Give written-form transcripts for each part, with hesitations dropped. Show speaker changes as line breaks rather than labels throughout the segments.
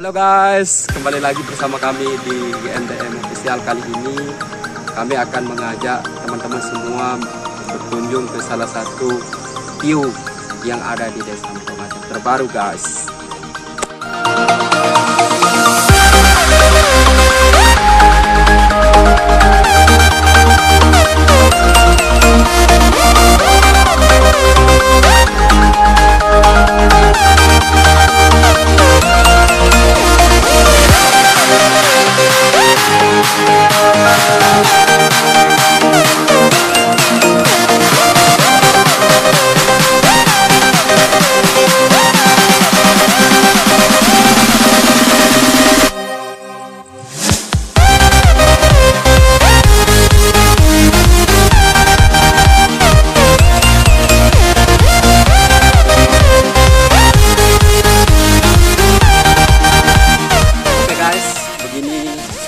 Halo guys, kembali lagi bersama kami di NDM Official. Kali ini kami akan mengajak teman-teman semua berkunjung ke salah satu view yang ada di Desa Montong Ajan terbaru guys.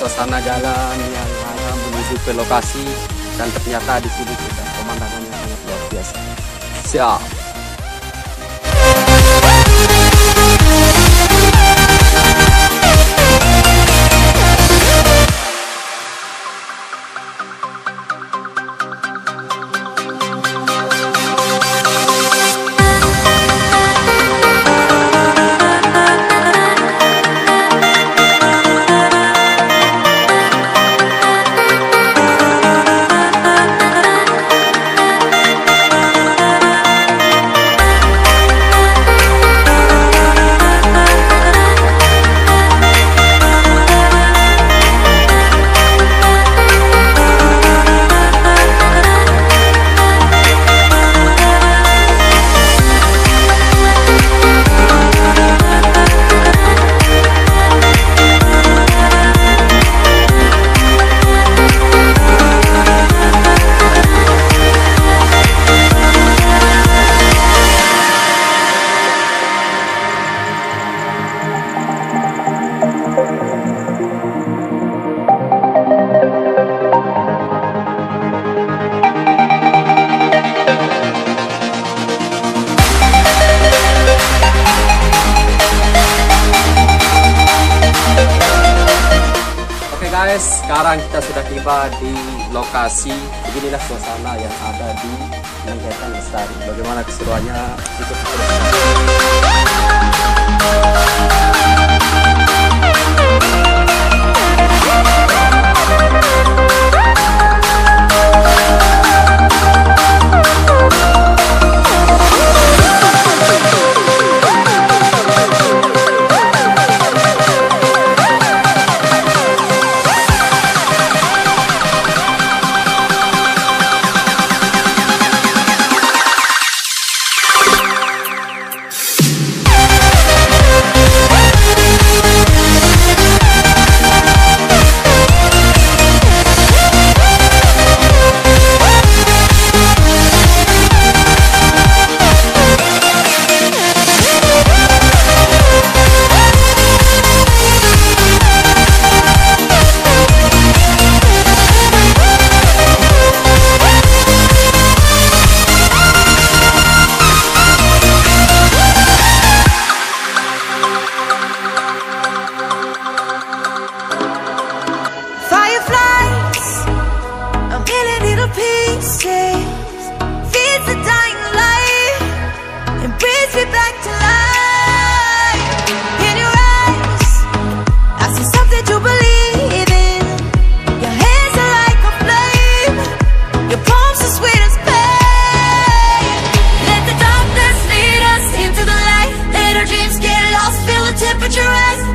Suasana jalan yang arah menuju ke lokasi, dan ternyata di sini juga pemandangannya sangat luar biasa. Siap. Guys, sekarang kita sudah tiba di lokasi. Beginilah suasana yang ada di Lengkeken Lestari. Bagaimana keseruannya? Ikut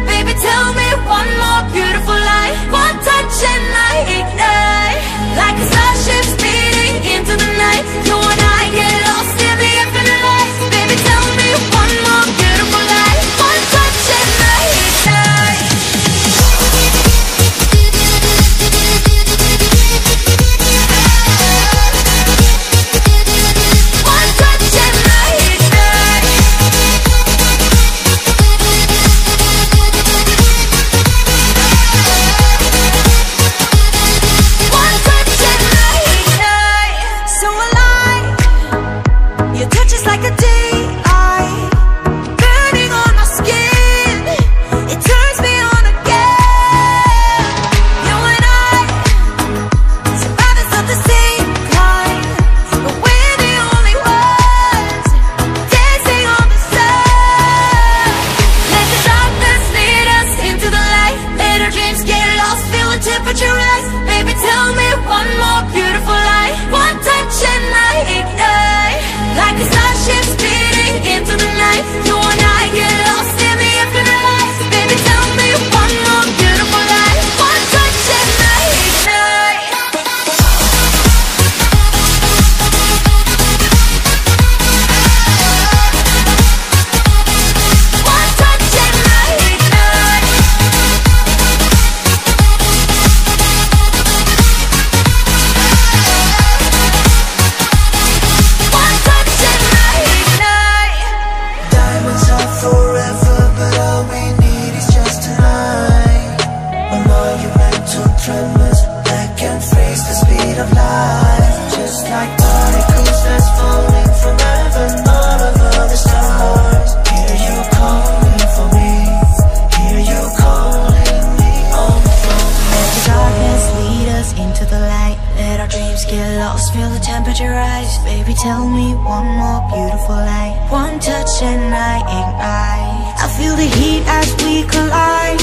baby, tell me one more beautiful lie. One touch and I ignite, like a starship speeding into the
get lost, feel the temperature rise. Baby, tell me one more beautiful light. One touch and I ignite. I feel the heat as we collide,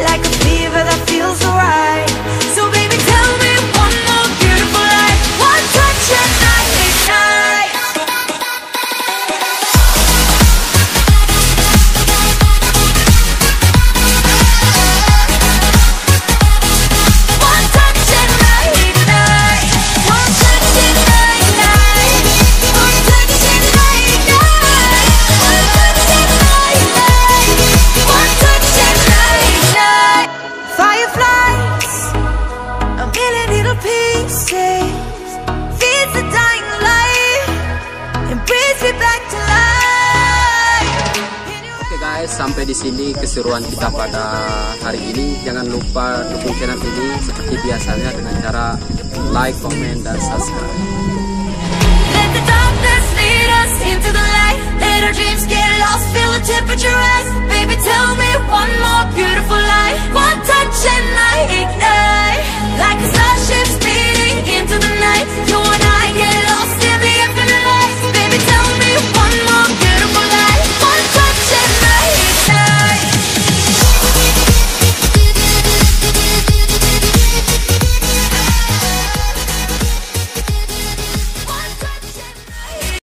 like a fever that feels alright. So baby, tell me one more beautiful light. One touch and I ignite. One touch and I ignite. One touch and I ignite. One touch and I ignite. One touch and I ignite. One touch and I ignite. Fireflies, a million little pieces, feeds the dying light and brings me back to life.
Oke guys, sampai di sini keseruan kita pada hari ini. Jangan lupa dukung channel ini seperti biasanya dengan cara like, comment, dan subscribe.
Let the darkness lead us into the light. Let our dreams get lost, feel the temperature rise. Baby, tell me one more beautiful light. One touch and I ignite. Like a